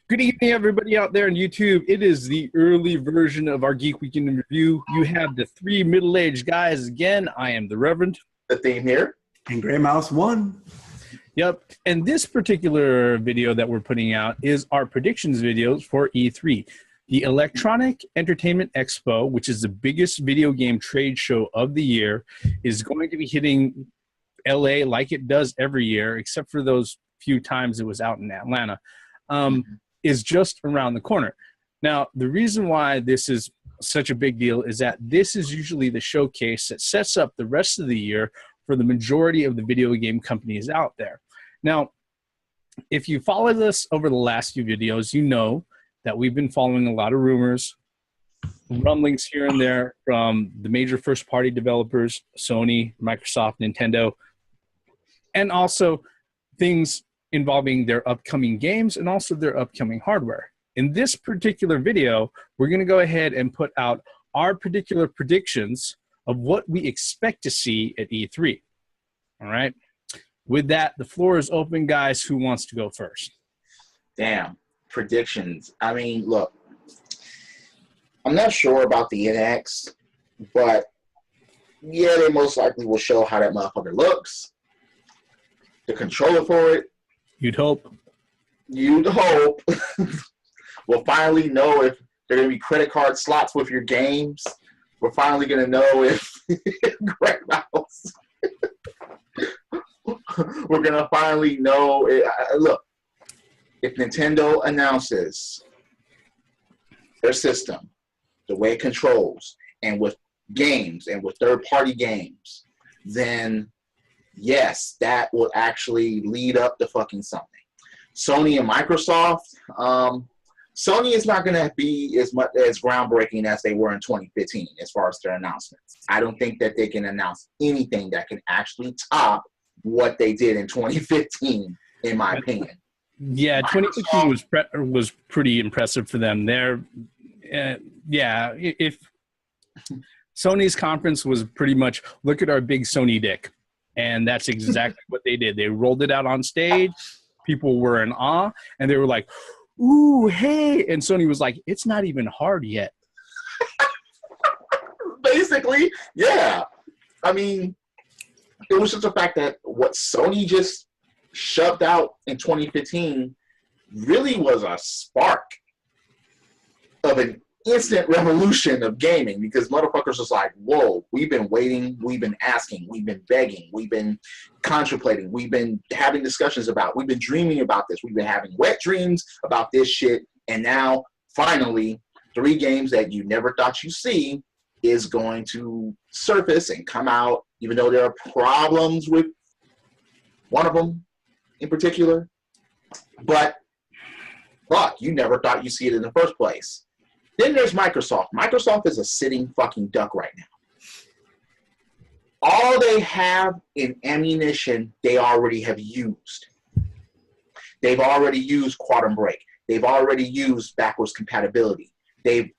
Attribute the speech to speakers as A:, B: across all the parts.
A: Good evening, everybody out there on YouTube. It is the early version of our Geek Weekend in Review. You have the three middle-aged guys again. I am the Reverend.
B: The theme here.
C: And Grey Mouse 1.
A: Yep. And this particular video that we're putting out is our predictions videos for E3. The Electronic Entertainment Expo, which is the biggest video game trade show of the year, is going to be hitting LA like it does every year, except for those few times it was out in Atlanta. Is just around the corner. Now, the reason why this is such a big deal is that this is usually the showcase that sets up the rest of the year for the majority of the video game companies out there. Now, if you followed us over the last few videos, you know that we've been following a lot of rumors, rumblings here and there from the major first-party developers, Sony, Microsoft, Nintendo, and also things involving their upcoming games and also their upcoming hardware. In this particular video, we're going to go ahead and put out our particular predictions of what we expect to see at E3. All right. With that, the floor is open, guys. Who wants to go first?
B: Damn. Predictions. I mean, look, I'm not sure about the NX, but yeah, they most likely will show how that motherfucker looks. The controller for it.
A: You'd hope.
B: You'd hope. We'll finally know if there are going to be credit card slots with your games. We're finally going to know if Greg Mouse. We're going to finally know. Look, if Nintendo announces their system, the way it controls, and with games and with third-party games, then yes, that will actually lead up to fucking something. Sony and Microsoft, Sony is not going to be as much as groundbreaking as they were in 2015 as far as their announcements. I don't think that they can announce anything that can actually top what they did in 2015, in my opinion.
A: Yeah, 2015 was pretty impressive for them. If Sony's conference was pretty much, look at our big Sony dick. And that's exactly what they did. They rolled it out on stage. People were in awe. And they were like, ooh, hey. And Sony was like, it's not even hard yet.
B: Basically, yeah. I mean, it was just the fact that what Sony just shoved out in 2015 really was a spark of an instant revolution of gaming, because motherfuckers was like, whoa, we've been waiting, we've been asking, we've been begging, we've been contemplating, we've been having discussions about, we've been dreaming about this, we've been having wet dreams about this shit, and now finally 3 games that you never thought you'd see is going to surface and come out, even though there are problems with one of them in particular. But fuck, you never thought you'd see it in the first place. Then there's Microsoft. Microsoft is a sitting fucking duck right now. All they have in ammunition, they already have used. They've already used Quantum Break. They've already used backwards compatibility. They've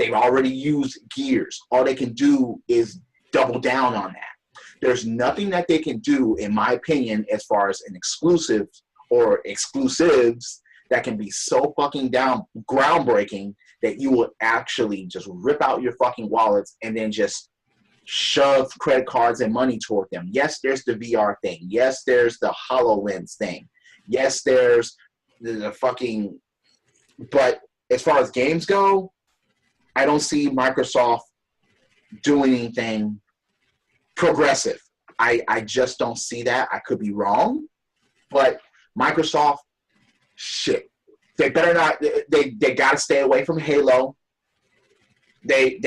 B: already used Gears. All they can do is double down on that. There's nothing that they can do, in my opinion, as far as an exclusive or exclusives that can be so fucking groundbreaking that you will actually just rip out your fucking wallets and then just shove credit cards and money toward them. Yes, there's the VR thing. Yes, there's the HoloLens thing. Yes, there's the fucking... But as far as games go, I don't see Microsoft doing anything progressive. I just don't see that. I could be wrong. But Microsoft, shit, they better not. They got to stay away from Halo. They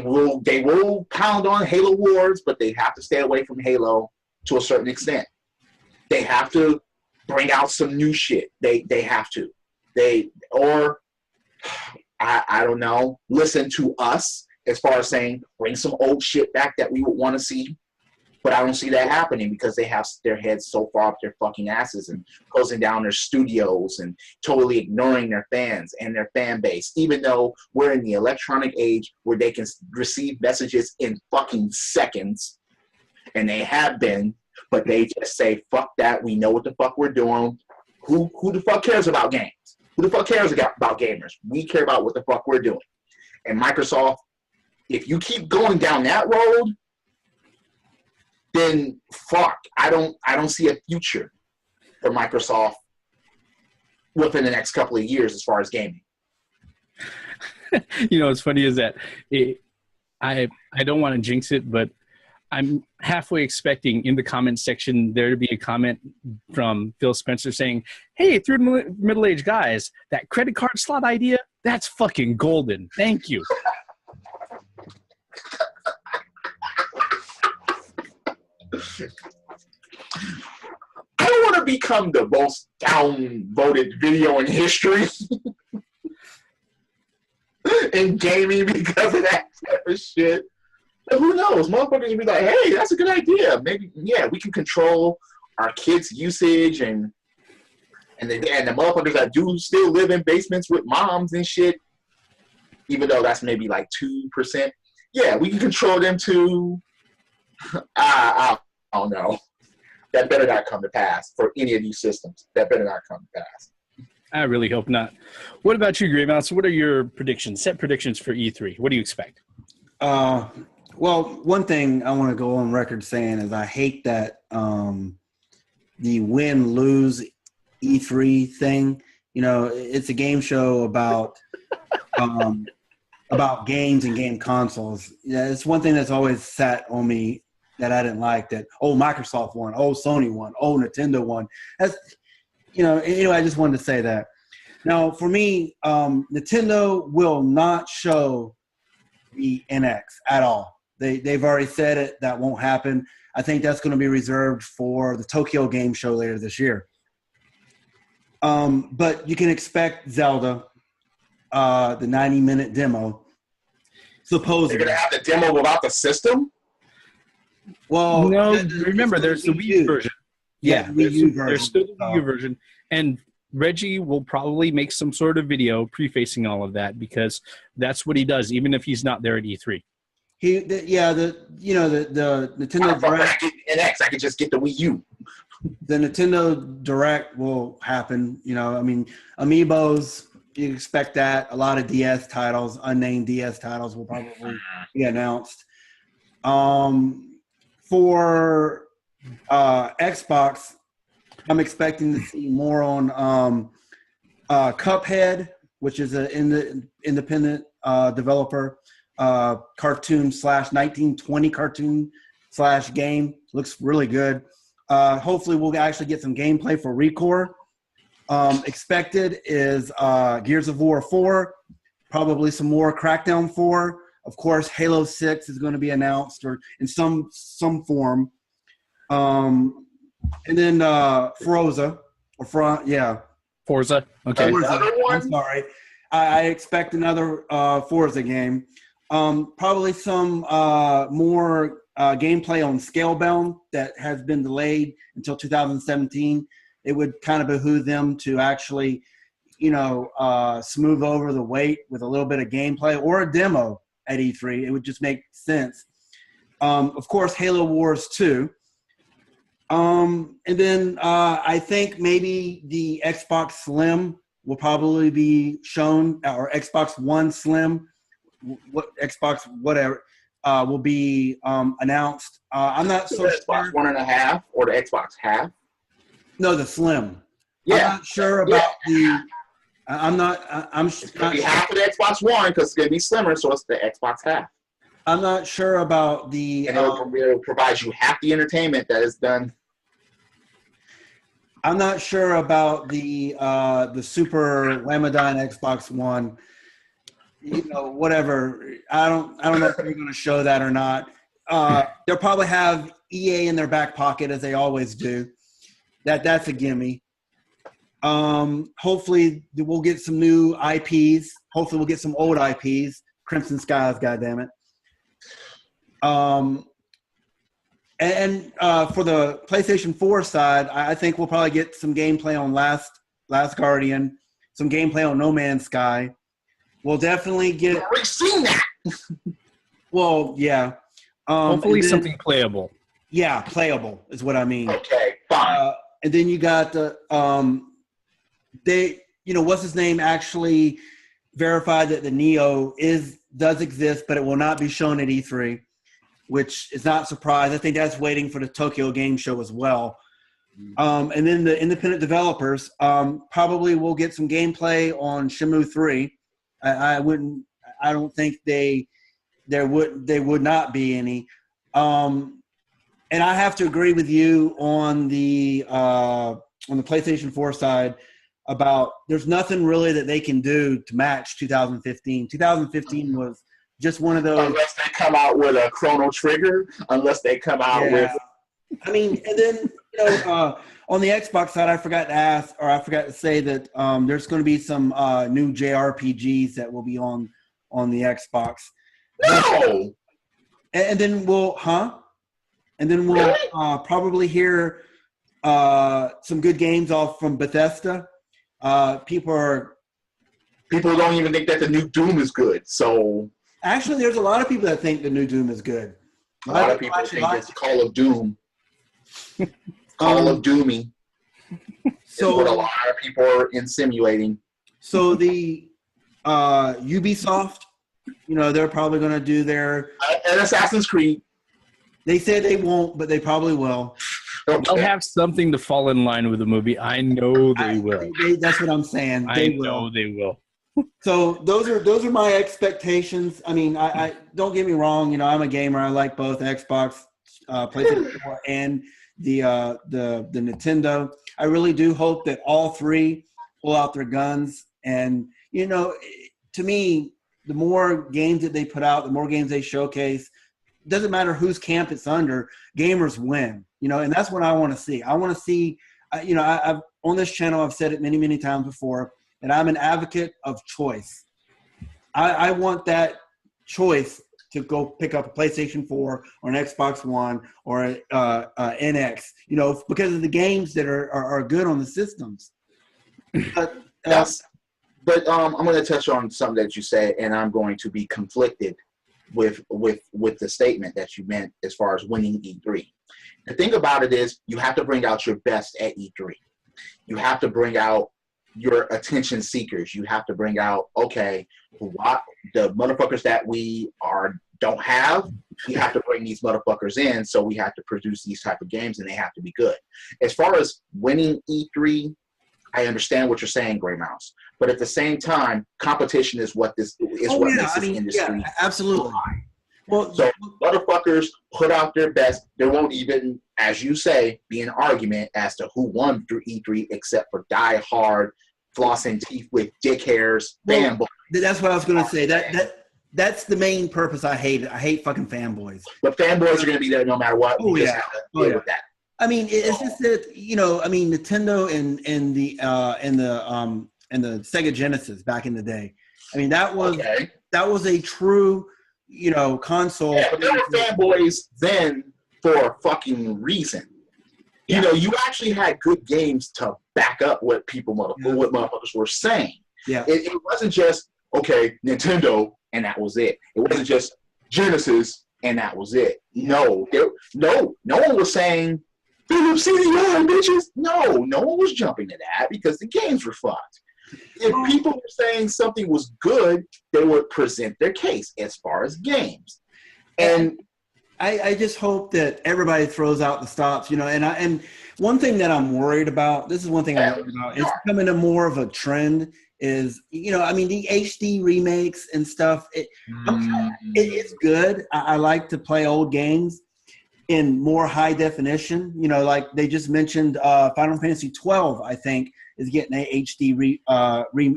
B: will pound on Halo Wars, but they have to stay away from Halo to a certain extent. They have to bring out some new shit. They have to. I don't know. Listen to us as far as saying bring some old shit back that we would want to see. But I don't see that happening because they have their heads so far up their fucking asses and closing down their studios and totally ignoring their fans and their fan base, even though we're in the electronic age where they can receive messages in fucking seconds, and they have been, but they just say, fuck that, we know what the fuck we're doing, Who the fuck cares about games? Who the fuck cares about gamers? We care about what the fuck we're doing. And Microsoft, if you keep going down that road, then fuck, I don't see a future for Microsoft within the next couple of years as far as gaming.
A: You know, what's funny is that I don't want to jinx it, but I'm halfway expecting in the comment section there to be a comment from Phil Spencer saying, "Hey, through middle-aged guys, that credit card slot idea, that's fucking golden. Thank you."
B: I don't want to become the most downvoted video in history in gaming because of that type of shit. But who knows? Motherfuckers will be like, hey, that's a good idea. Maybe, yeah, we can control our kids' usage and the motherfuckers that do still live in basements with moms and shit, even though that's maybe like 2%. Yeah, we can control them too. I don't know. That better not come to pass for any of these systems. That better not come to pass.
A: I really hope not. What about you, Grey Mouse? What are your predictions? Set predictions for E3. What do you expect?
C: Well, one thing I want to go on record saying is I hate that the win-lose E3 thing. You know, it's a game show about games and game consoles. Yeah, it's one thing that's always sat on me that I didn't like, that, oh, Microsoft won, oh, Sony won, oh, Nintendo won. That's, you know, anyway, I just wanted to say that. Now, for me, Nintendo will not show the NX at all. They've already said it. That won't happen. I think that's going to be reserved for the Tokyo Game Show later this year. But you can expect Zelda, the 90-minute demo. Supposedly.
B: They're going to have the demo without the system?
C: Well,
A: no, remember, there's the Wii U version.
C: Yeah, Wii U version.
A: There's still the Wii U version. And Reggie will probably make some sort of video prefacing all of that because that's what he does, even if he's not there at E3.
C: The Nintendo Direct.
B: NX, I could just get the Wii U.
C: The Nintendo Direct will happen. You know, I mean, Amiibos, you expect that. A lot of DS titles, unnamed DS titles, will probably be announced. For Xbox, I'm expecting to see more on Cuphead, which is an independent developer, cartoon/1920 cartoon / game. Looks really good. Hopefully we'll actually get some gameplay for Recore. Expected is Gears of War 4, probably some more Crackdown 4. Of course, Halo 6 is going to be announced or in some form. And then Forza.
A: Forza. Okay.
B: Another one?
C: I'm sorry. I expect another Forza game. Probably some more gameplay on Scalebound that has been delayed until 2017. It would kind of behoove them to actually, smooth over the wait with a little bit of gameplay or a demo at E3. It would just make sense. Of course, Halo Wars 2. And then I think maybe the Xbox Slim will probably be shown, or Xbox One Slim, will be announced. I'm not so
B: sure. Xbox 1.5 or the Xbox half?
C: No, the Slim.
B: Yeah.
C: I'm not sure about the.
B: It's going to be half of the Xbox One because it's going to be slimmer, so it's the Xbox half.
C: I'm not sure about the.
B: And it'll provide you half the entertainment that is done.
C: I'm not sure about the Super Lamadine Xbox One. Whatever. I don't know if they're going to show that or not. They'll probably have EA in their back pocket as they always do. That's a gimme. Hopefully we'll get some new IPs. Hopefully we'll get some old IPs. Crimson Skies, goddammit. And for the PlayStation 4 side, I think we'll probably get some gameplay on Last Guardian, some gameplay on No Man's Sky. We'll definitely get.
B: I've already seen that.
C: Well, yeah.
A: Hopefully something playable.
C: Yeah, playable is what I mean.
B: Okay, fine.
C: And then you got the they, what's his name actually verified that the Neo does exist, but it will not be shown at E3, which is not surprised. I think that's waiting for the Tokyo Game Show as well. And then the independent developers probably will get some gameplay on Shenmue 3. I don't think they would not be any. And I have to agree with you on the PlayStation 4 side about there's nothing really that they can do to match 2015. 2015 was just one of those.
B: Unless they come out with a Chrono Trigger, unless they come out with.
C: I mean, and then on the Xbox side, I forgot to say that there's going to be some new JRPGs that will be on the Xbox.
B: No.
C: And then we'll probably hear some good games off from Bethesda. People
B: don't even think that the new Doom is good. So
C: actually, there's a lot of people that think the new Doom is good.
B: A lot of people think it's Call of Doom. Call of Doomy. So what a lot of people are insinuating.
C: So the Ubisoft, they're probably going to do their
B: and Assassin's Creed.
C: They say they won't, but they probably will.
A: Okay. They'll have something to fall in line with the movie. I know they will.
C: That's what I'm saying.
A: I know they will.
C: So those are my expectations. I mean, I don't get me wrong. I'm a gamer. I like both Xbox, PlayStation 4, and the Nintendo. I really do hope that all three pull out their guns. And to me, the more games that they put out, the more games they showcase. Doesn't matter whose camp it's under. Gamers win. And that's what I want to see. I want to see. I've on this channel, I've said it many, many times before, that I'm an advocate of choice. I want that choice to go pick up a PlayStation 4 or an Xbox One or a NX, because of the games that are good on the systems.
B: But I'm going to touch on something that you said, and I'm going to be conflicted with the statement that you meant as far as winning E3. The thing about it is you have to bring out your best at E3. You have to bring out your attention seekers. You have to bring out, okay, what the motherfuckers that we don't have, we have to bring these motherfuckers in, so we have to produce these type of games, and they have to be good. As far as winning E3, I understand what you're saying, Gray Mouse. But at the same time, competition is what makes this industry.
C: Yeah, absolutely.
B: Fly. Well, so motherfuckers put out their best. There won't even, as you say, be an argument as to who won through E3, except for die-hard, flossing teeth with dick hairs, fanboys.
C: That's what I was going to say. That's the main purpose I hate it. I hate fucking fanboys.
B: But fanboys are going to be there no matter what. We just have to deal with that.
C: I mean, it's just that Nintendo and the Sega Genesis back in the day. I mean, that was a true console.
B: Yeah, but there were fanboys then for a fucking reason. Yeah. You actually had good games to back up what motherfuckers were saying.
C: Yeah,
B: it wasn't just Nintendo and that was it. It wasn't just Genesis and that was it. No one was saying Philips CDI, bitches. No one was jumping to that because the games were fucked. If people were saying something was good, they would present their case as far as games. And
C: I just hope that everybody throws out the stops, and one thing that I'm worried about, this is one thing I'm worried about, it's becoming more of a trend is, the HD remakes and stuff, it's good. I like to play old games in more high definition, like they just mentioned Final Fantasy 12, I think, is getting a HD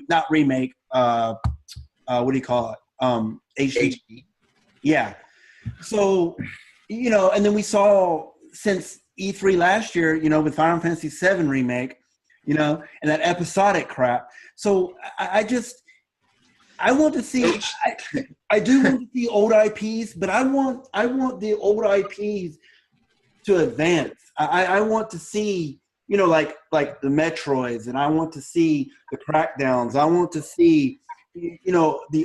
C: not remake, what do you call it? HD. Yeah. So, and then we saw since E3 last year, with Final Fantasy 7 remake, and that episodic crap. So I want to see, I do want to see old IPs, but I want the old IPs to advance. I want to see, like the Metroids, and I want to see the Crackdowns. I want to see, the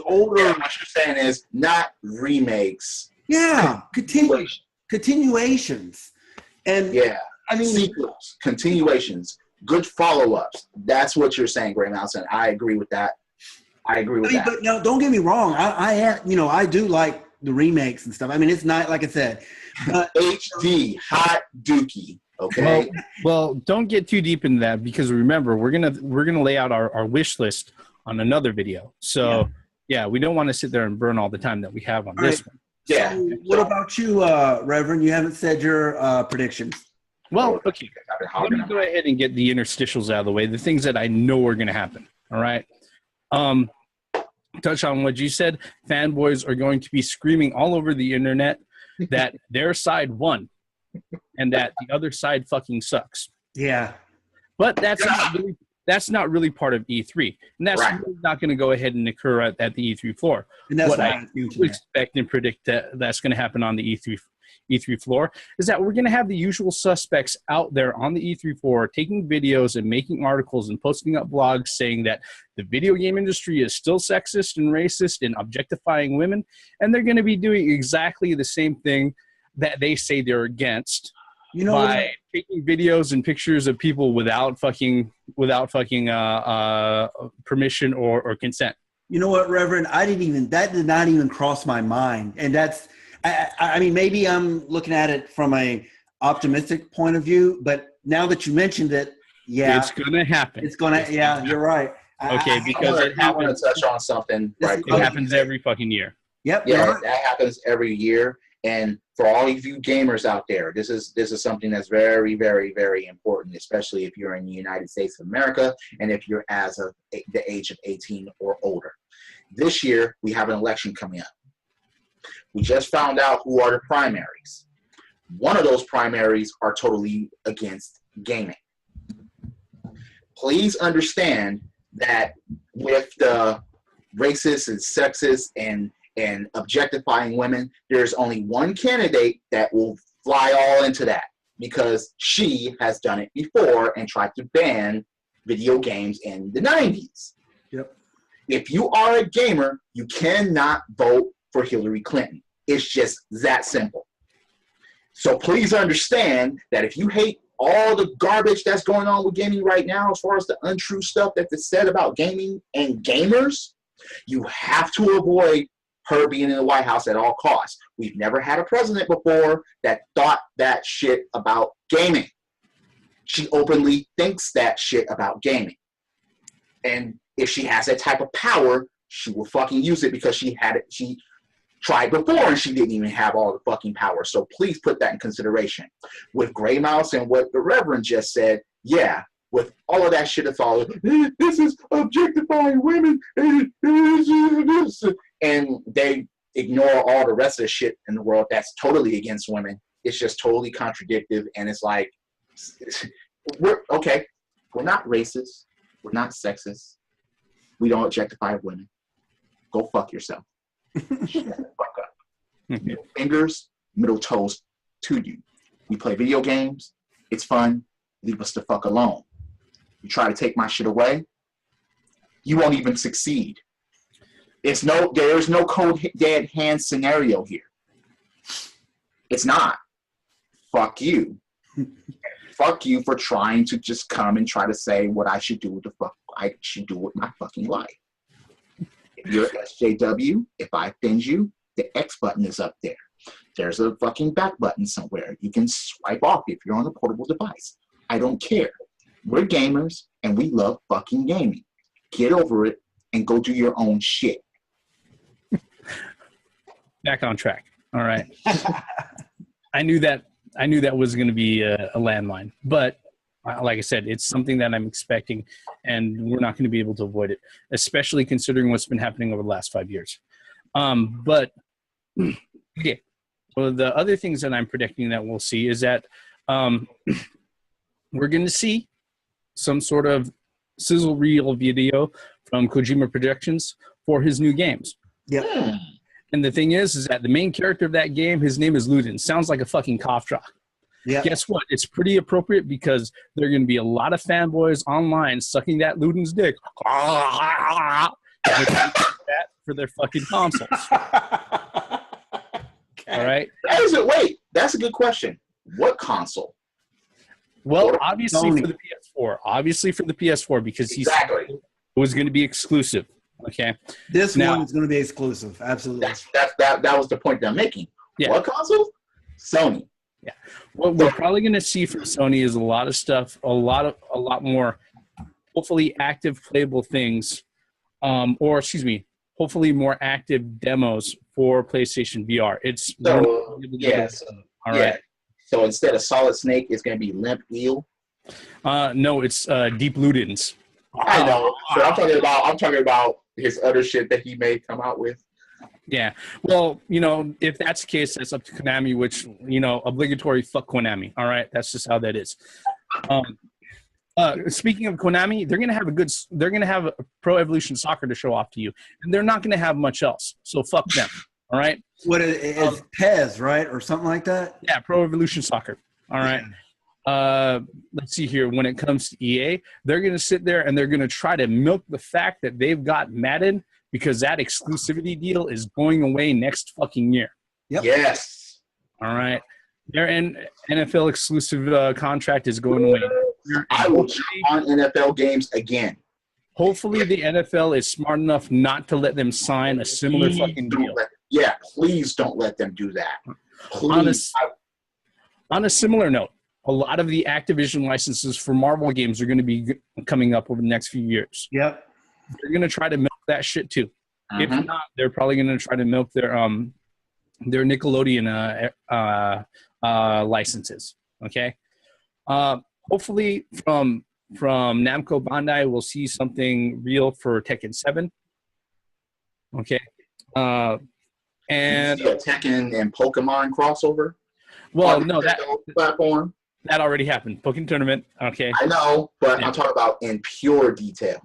C: older.
B: Yeah, what you're saying is not remakes.
C: Yeah, continuations. And
B: yeah,
C: I mean
B: sequels, continuations. good follow-ups. That's what you're saying, Gray Mountain. I agree with that.
C: But no, don't get me wrong. I do like the remakes and stuff. I mean, it's not like I said, but
B: HD hot dookie. Okay.
A: Well, don't get too deep into that because remember, we're gonna lay out our wish list on another video. So yeah, we don't want to sit there and burn all the time that we have on this one.
B: Yeah.
C: So what about you, Reverend? You haven't said your predictions.
A: Well, okay. Let me go ahead and get the interstitials out of the way. The things that I know are going to happen. All right. Touch on what you said. Fanboys are going to be screaming all over the internet that their side won and that the other side fucking sucks.
C: Yeah.
A: But that's not really part of E3. And that's really not going to go ahead and occur at the E3 floor.
C: And that's
A: what I expect and predict that's going to happen on the E3 floor is that we're going to have the usual suspects out there on the E3 floor taking videos and making articles and posting up blogs saying that the video game industry is still sexist and racist and objectifying women, and they're going to be doing exactly the same thing that they say they're against by taking videos and pictures of people without fucking permission or consent.
C: You know what, Reverend? That did not even cross my mind, and that's. I mean, maybe I'm looking at it from a optimistic point of view, but now that you mentioned it,
A: it's going to happen.
C: You're right.
A: Okay, because
B: I want to touch on something. Right,
A: it happens every fucking year.
C: Yep.
B: Yeah, that happens every year. And for all of you gamers out there, this is something that's very, very, very important, especially if you're in the United States of America and if you're as of the age of 18 or older. This year, we have an election coming up. We just found out who are the primaries. One of those primaries are totally against gaming. Please understand that with the racist and sexist and objectifying women, there's only one candidate that will fly all into that because she has done it before and tried to ban video games in the 90s.
C: Yep.
B: If you are a gamer, you cannot vote for Hillary Clinton. It's just that simple. So please understand that if you hate all the garbage that's going on with gaming right now, as far as the untrue stuff that's said about gaming and gamers, you have to avoid her being in the White House at all costs. We've never had a president before that thought that shit about gaming. She openly thinks that shit about gaming. And if she has that type of power, she will fucking use it because she tried before and she didn't even have all the fucking power. So please put that in consideration. With Gray Mouse and what the Reverend just said, yeah, with all of that shit, it's all, this is objectifying women, and they ignore all the rest of the shit in the world that's totally against women. It's just totally contradictory, and it's like, we're not racist, we're not sexist, we don't objectify women. Go fuck yourself. Shut the fuck up. Middle fingers, middle toes to you. We play video games. It's fun. Leave us the fuck alone. You try to take my shit away, you won't even succeed. There's no cold dead hand scenario here. It's not. Fuck you. Fuck you for trying to just come and try to say what I should do with my fucking life. If you're SJW, if I offend you, the X button is up there. There's a fucking back button somewhere. You can swipe off if you're on a portable device. I don't care. We're gamers, and we love fucking gaming. Get over it and go do your own shit.
A: Back on track. All right. I knew that was going to be a landmine, but like I said, it's something that I'm expecting, and we're not going to be able to avoid it, especially considering what's been happening over the last 5 years. But okay, well, the other things that I'm predicting that we'll see is that we're going to see some sort of sizzle reel video from Kojima Productions for his new games.
C: Yeah.
A: And the thing is that the main character of that game, his name is Ludens. Sounds like a fucking cough drop.
C: Yeah.
A: Guess what? It's pretty appropriate because there are going to be a lot of fanboys online sucking that Ludens dick for their fucking consoles. All right.
B: Wait, that's a good question. What console?
A: Well, obviously
C: Sony.
A: for the PS4, obviously for the PS4, because he said
B: Exactly.
A: it was going to be exclusive. Okay.
C: This
A: Now-
C: one is going to be exclusive. Absolutely.
B: That was the point that I'm making.
A: Yeah.
B: What console? Sony.
A: What we're probably going to see from Sony is a lot of stuff, a lot more, hopefully active playable things, hopefully more active demos for PlayStation VR.
B: So yes,
A: all right.
B: So instead of Solid Snake, it's going to be Limp Wheel.
A: No, it's Deep Ludens.
B: I know, but I'm talking about his other shit that he may come out with.
A: Yeah. Well, if that's the case, that's up to Konami, which, obligatory fuck Konami. All right. That's just how that is. Speaking of Konami, they're going to have a Pro Evolution Soccer to show off to you, and they're not going to have much else. So fuck them. All right.
C: What is PES, right? Or something like that?
A: Yeah. Pro Evolution Soccer. All right. Let's see here. When it comes to EA, they're going to sit there and they're going to try to milk the fact that they've got Madden, because that exclusivity deal is going away next fucking year.
C: Yep.
B: Yes.
A: All right. Their NFL exclusive contract is going away.
B: I will jump on NFL games again.
A: Hopefully the NFL is smart enough not to let them sign a similar fucking deal.
B: Please don't let them do that. Please.
A: On a similar note, a lot of the Activision licenses for Marvel games are going to be coming up over the next few years.
C: Yep.
A: They're going to try to milk that shit too.
B: Uh-huh.
A: If not, they're probably going to try to milk their Nickelodeon licenses. Okay. Hopefully from Namco Bandai, we'll see something real for Tekken 7. Okay. And
B: you see a Tekken and Pokemon crossover.
A: Well, no, that
B: platform
A: already happened. Pokemon Tournament. Okay.
B: I know, but I'm talking about in pure detail.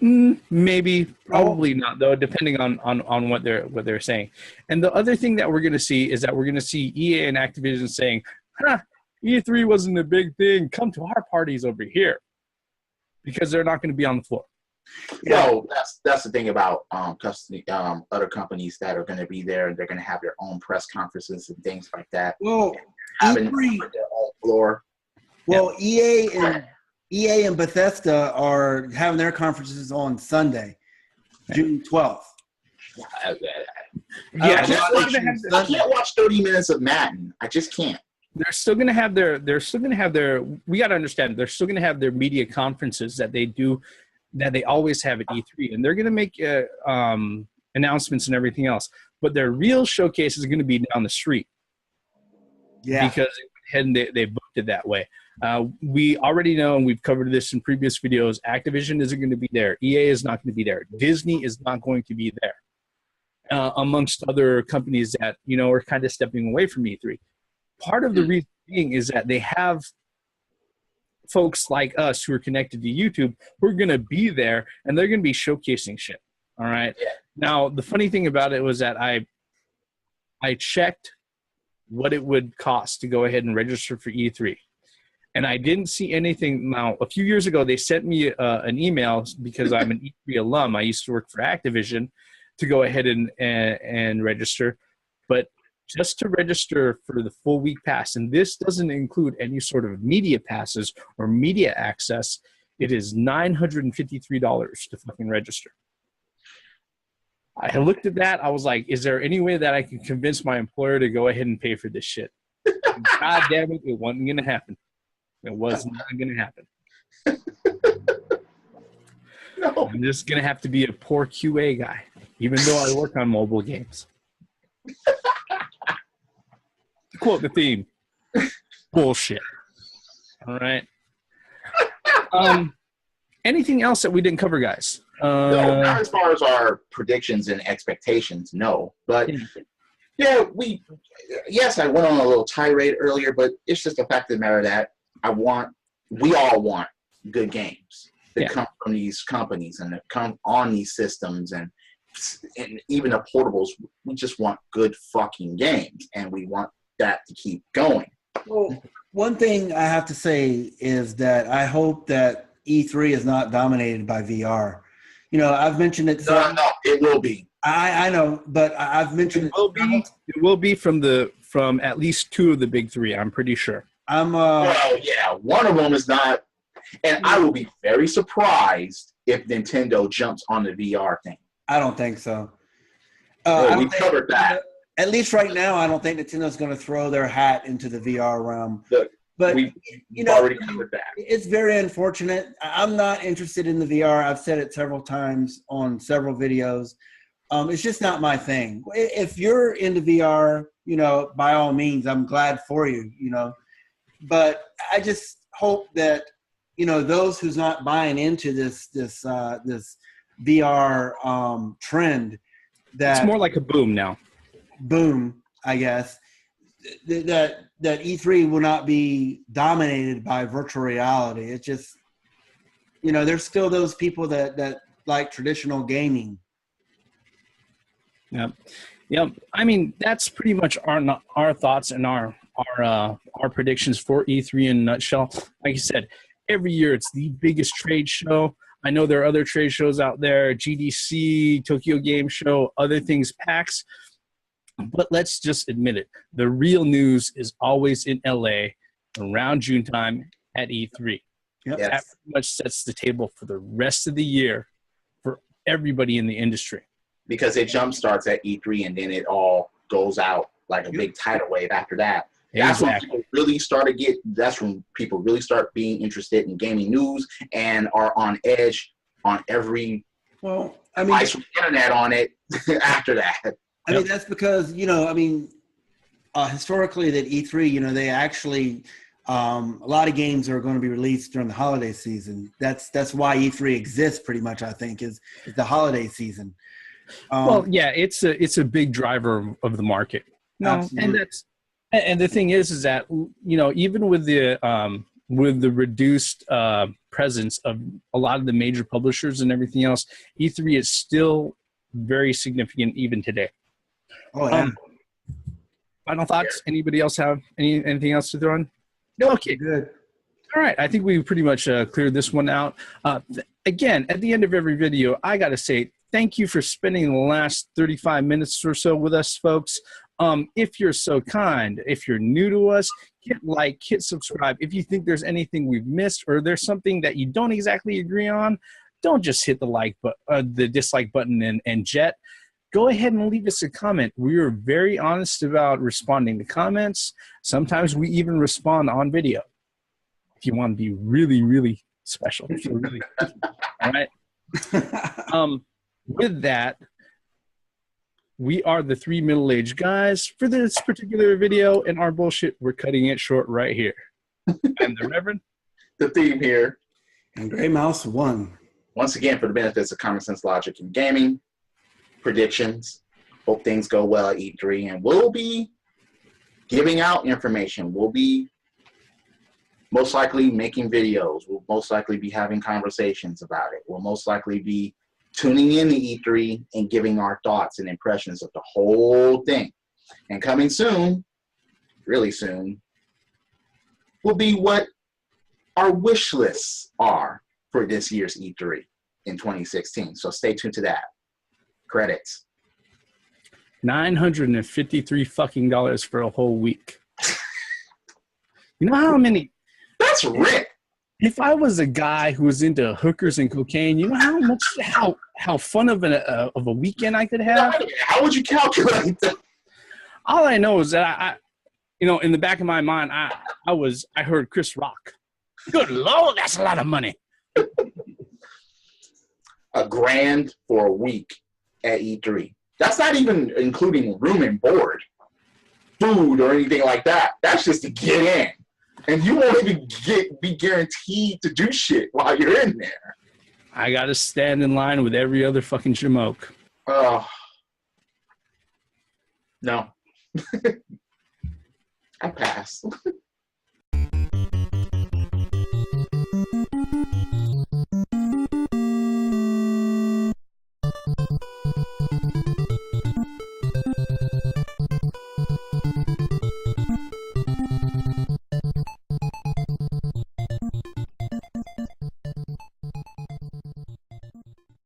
A: Maybe, probably not though, depending on what they're saying. And the other thing that we're going to see is that we're going to see EA and Activision saying, E3 wasn't a big thing. Come to our parties over here, because they're not going to be on the floor.
B: No, that's the thing about other companies that are going to be there, and they're going to have their own press conferences and things like that.
C: Well,
B: having
C: E3,
B: their own floor.
C: well, EA and Bethesda are having their conferences on Sunday, June 12th.
A: Yeah,
B: I can't watch 30 minutes of Madden. I just can't.
A: They're still going to have their. We got to understand. They're still going to have their media conferences that they do, that they always have at E3, and they're going to make announcements and everything else. But their real showcase is going to be down the street.
C: Yeah,
A: because they booked it that way. We already know, and we've covered this in previous videos, Activision isn't going to be there. EA is not going to be there. Disney is not going to be there, amongst other companies that, are kind of stepping away from E3. Part of the reason being is that they have folks like us who are connected to YouTube who are going to be there, and they're going to be showcasing shit. All right.
B: Yeah.
A: Now, the funny thing about it was that I checked what it would cost to go ahead and register for E3. And I didn't see anything. Now, a few years ago, they sent me an email because I'm an E3 alum. I used to work for Activision to go ahead and register. But just to register for the full week pass, and this doesn't include any sort of media passes or media access, it is $953 to fucking register. I looked at that. I was like, is there any way that I can convince my employer to go ahead and pay for this shit? God damn it, it wasn't going to happen. It was not going to happen.
B: No.
A: I'm just going to have to be a poor QA guy, even though I work on mobile games. To quote the theme, bullshit. All right. Anything else that we didn't cover, guys?
B: No, not as far as our predictions and expectations, no. But yeah, yes, I went on a little tirade earlier, but it's just the fact of the matter that we all want good games that come from these companies and that come on these systems and even the portables. We just want good fucking games, and we want that to keep going.
C: Well, one thing I have to say is that I hope that E3 is not dominated by VR. I've mentioned it.
B: No, it will be.
C: I know, but I've mentioned
A: it will be from at least two of the big three. I'm pretty sure.
C: I'm
B: well, yeah, one of them is not And I will be very surprised if Nintendo jumps on the VR thing.
C: I don't think so.
B: We covered that.
C: At least right now, I don't think Nintendo's going to throw their hat into the VR realm.
B: But we've already covered that.
C: It's very unfortunate. I'm not interested in the VR. I've said it several times on several videos. It's just not my thing. If you're into VR, by all means, I'm glad for you, But I just hope that, those who's not buying into this VR trend, that
A: it's more like a boom now.
C: Boom, I guess, that E3 will not be dominated by virtual reality. It's just, there's still those people that like traditional gaming.
A: Yep. I mean, that's pretty much our thoughts and our predictions for E3 in a nutshell. Like you said, every year it's the biggest trade show. I know there are other trade shows out there, GDC, Tokyo Game Show, other things, PAX. But let's just admit it. The real news is always in LA around June time at E3.
C: Yep.
B: Yes.
A: That pretty much sets the table for the rest of the year for everybody in the industry.
B: Because it jump starts at E3 and then it all goes out like a big tidal wave after that. That's when people really that's when people really start being interested in gaming news and are on edge on every device with internet on it after that.
C: I mean, that's because, historically that E3, they actually, a lot of games are going to be released during the holiday season. That's why E3 exists pretty much, I think, is the holiday season.
A: It's a big driver of the market. No, and the thing is that, even with the reduced presence of a lot of the major publishers and everything else, E3 is still very significant even today.
C: Oh, yeah.
A: Final thoughts? Anybody else have anything else to throw in?
B: No.
A: Okay.
C: Good.
A: All right. I think we pretty much cleared this one out. Again, at the end of every video, I got to say thank you for spending the last 35 minutes or so with us, folks. If you're so kind, if you're new to us, hit like, hit subscribe. If you think there's anything we've missed or there's something that you don't exactly agree on, don't just hit the dislike button and jet. Go ahead and leave us a comment. We are very honest about responding to comments. Sometimes we even respond on video. If you want to be really, really special. Really, all right. With that, we are the three middle-aged guys. For this particular video and our bullshit, we're cutting it short right here. I'm the Reverend.
B: The theme here.
C: And Gray Mouse 1.
B: Once again, for the benefits of common sense, logic, and gaming, predictions. Hope things go well at E3. And we'll be giving out information. We'll be most likely making videos. We'll most likely be having conversations about it. We'll most likely be tuning in to E3 and giving our thoughts and impressions of the whole thing. And coming soon, really soon, will be what our wish lists are for this year's E3 in 2016. So stay tuned to that. Credits.
A: $953 fucking dollars for a whole week. You know how many?
B: That's rent.
A: If I was a guy who was into hookers and cocaine, you know how fun of a weekend I could have?
B: How would you calculate that?
A: All I know is that I in the back of my mind, I heard Chris Rock. Good Lord, that's a lot of money.
B: $1,000 for a week at E3. That's not even including room and board, food, or anything like that. That's just to get in. And you won't even be guaranteed to do shit while you're in there.
A: I got to stand in line with every other fucking jamoke.
B: Oh. No. I pass.